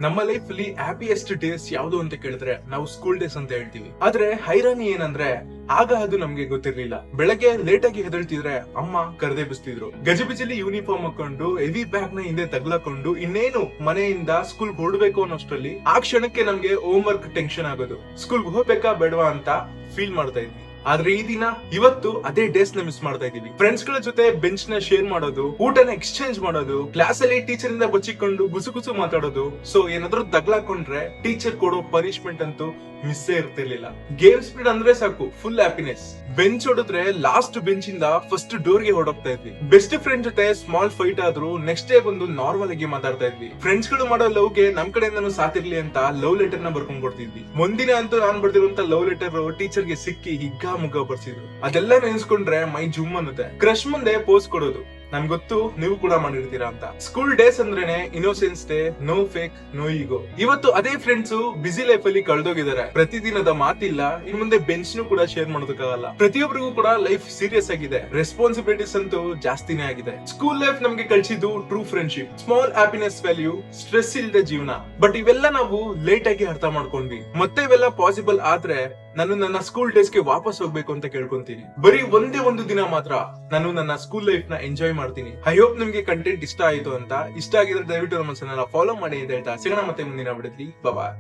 ನಮ್ಮ ಲೈಫ್ ಅಲ್ಲಿ happiest days ಯಾವ್ದು ಅಂತ ಕೇಳಿದ್ರೆ ನಾವು ಸ್ಕೂಲ್ ಡೇಸ್ ಅಂತ ಹೇಳ್ತೀವಿ. ಆದ್ರೆ ಹೈರಾಣಿ ಏನಂದ್ರೆ ಆಗ ಅದು ನಮ್ಗೆ ಗೊತ್ತಿರ್ಲಿಲ್ಲ. ಬೆಳಗ್ಗೆ ಲೇಟ್ ಆಗಿ ಹೆದಳ್ತಿದ್ರೆ ಅಮ್ಮ ಕರೆದೇ ಬಿಸ್ತಿದ್ರು. ಗಜಿಬಿಜಿಲಿ ಯೂನಿಫಾರ್ಮ್ ಹಾಕೊಂಡು ಹೆವಿ ಬ್ಯಾಗ್ ನ ಹಿಂದೆ ತಗ್ಲಾಕೊಂಡು ಇನ್ನೇನು ಮನೆಯಿಂದ ಸ್ಕೂಲ್ ಹೊರಡ್ಬೇಕು ಅನ್ನೋಷ್ಟ್ರಲ್ಲಿ ಆ ಕ್ಷಣಕ್ಕೆ ನಮ್ಗೆ ಹೋಮ್ ವರ್ಕ್ ಟೆನ್ಷನ್ ಆಗೋದು. ಸ್ಕೂಲ್ ಹೋಗ್ಬೇಕಾ ಬೇಡವಾ ಅಂತ ಫೀಲ್ ಮಾಡ್ತಾ ಇದ್ವಿ. ಆದ್ರೆ ಈ ದಿನ ಇವತ್ತು ಅದೇ ಡೇಸ್ ನ ಮಿಸ್ ಮಾಡ್ತಾ ಇದೀವಿ. ಫ್ರೆಂಡ್ಸ್ ಗಳ ಜೊತೆ ಬೆಂಚ್ ನ ಶೇರ್ ಮಾಡೋದು, ಊಟನ ಎಕ್ಸ್ಚೇಂಜ್ ಮಾಡೋದು, ಕ್ಲಾಸ್ ಅಲ್ಲಿ ಟೀಚರ್ ಇಂದ ಬಚ್ಚಿಕೊಂಡು ಗುಸು ಮಾತಾಡೋದು. ಸೊ ಏನಾದ್ರೂ ತಗ್ಲಾಕೊಂಡ್ರೆ ಟೀಚರ್ ಕೊಡೋ ಪನಿಷ್ಮೆಂಟ್ ಅಂತೂ ಮಿಸ್ಸೇ ಇರ್ತಿರ್ಲಿಲ್ಲ. ಗೇಮ್ಸ್ ಪೀರಿಯಡ್ ಅಂದ್ರೆ ಸಾಕು ಫುಲ್ ಹ್ಯಾಪಿನೆಸ್. ಬೆಂಚ್ ಹೊಡೆದ್ರೆ ಲಾಸ್ಟ್ ಬೆಂಚ್ ಇಂದ ಫಸ್ಟ್ ಡೋರ್ ಗೆ ಹೊಡೋಗ್ತಾ ಇದ್ವಿ. ಬೆಸ್ಟ್ ಫ್ರೆಂಡ್ ಜೊತೆ ಸ್ಮಾಲ್ ಫೈಟ್ ಆದ್ರೂ ನೆಕ್ಸ್ಟ್ ಡೇ ಬಂದು ನಾರ್ಮಲ್ ಆಗಿ ಮಾತಾಡ್ತಾ ಇದ್ವಿ. ಫ್ರೆಂಡ್ಸ್ ಗಳು ಮಾಡೋ ಲವ್ ಗೆ ನಮ್ ಕಡೆಯಿಂದನೂ ಸಾತಿರ್ಲಿ ಅಂತ ಲವ್ ಲೆಟರ್ ನ ಬರ್ಕೊಂಡ್ ಕೊಡ್ತಿದ್ವಿ. ಮುಂದಿನ ಅಂತೂ ನಾನ್ ಬರ್ದಿರುವಂತ ಲವ್ ಲೆಟರ್ ಟೀಚರ್ ಗೆ ಸಿಕ್ಕಿ ಹಿಗ್ಗ ಮುಗ್ಗ ಬರ್ಸಿದ್ರು. ಅದೆಲ್ಲ ನೆನ್ಸ್ಕೊಂಡ್ರೆ ಮೈ ಜುಮ್ ಅನ್ನುತ್ತೆ. ಕ್ರಶ್ ಮುಂದೆ ಪೋಸ್ ಕೊಡೋದು ನನ್ ಗೊತ್ತು, ನೀವು ಕೂಡ ಮಾಡಿರ್ತೀರಾ ಅಂತ. ಸ್ಕೂಲ್ ಡೇಸ್ ಅಂದ್ರೇನೆ innocence day, no fake, no ego. ಇವತ್ತು ಅದೇ ಫ್ರೆಂಡ್ಸ್ ಬಿಸಿ ಲೈಫ್ ಅಲ್ಲಿ ಕಳ್ದೋಗಿದ್ದಾರೆ. ಪ್ರತಿದಿನದ ಮಾತಿಲ್ಲ, ಇನ್ ಮುಂದೆ ಬೆಂಚ್ ನು ಕೂಡ ಶೇರ್ ಮಾಡೋದಕ್ಕಾಗಲ್ಲ. ಪ್ರತಿಯೊಬ್ಬರಿಗೂ ಕೂಡ ಲೈಫ್ ಸೀರಿಯಸ್ ಆಗಿದೆ. ರೆಸ್ಪಾನ್ಸಿಬಿಲಿಟೀಸ್ ಅಂತೂ ಜಾಸ್ತಿನೇ ಆಗಿದೆ. ಸ್ಕೂಲ್ ಲೈಫ್ ನಮ್ಗೆ ಕಳ್ಸಿದ್ದು true friendship, small happiness value, stress ಇಲ್ಲದೆ ಜೀವನ. ಬಟ್ ಇವೆಲ್ಲ ನಾವು ಲೇಟ್ ಆಗಿ ಅರ್ಥ ಮಾಡ್ಕೊಂಡ್ವಿ. ಮತ್ತೆ ಇವೆಲ್ಲ ಪಾಸಿಬಲ್ ಆದ್ರೆ ನಾನು ನನ್ನ ಸ್ಕೂಲ್ ಡೇಸ್ ಗೆ ವಾಪಸ್ ಹೋಗ್ಬೇಕು ಅಂತ ಕೇಳ್ಕೊಂತೀನಿ. ಬರೀ ಒಂದೇ ಒಂದು ದಿನ ಮಾತ್ರ ನಾನು ನನ್ನ ಸ್ಕೂಲ್ ಲೈಫ್ ನ ಎಂಜಾಯ್ ಮಾಡ್ತೀನಿ. ಐ ಹೋಪ್ ನಿಮ್ಗೆ ಕಂಟೆಂಟ್ ಇಷ್ಟ ಆಯ್ತು ಅಂತ. ಇಷ್ಟ ಆಗಿದ್ರೆ ದಯವಿಟ್ಟು ನಮ್ಮ ಚಾನೆಲ್ ಫಾಲೋ ಮಾಡಿ ಅಂತ ಹೇಳ್ತಾ ಸಿಗೋಣ ಮತ್ತೆ ಮುಂದಿನ ವಿಡಿಯೋದಲ್ಲಿ. ಬಾಯ್.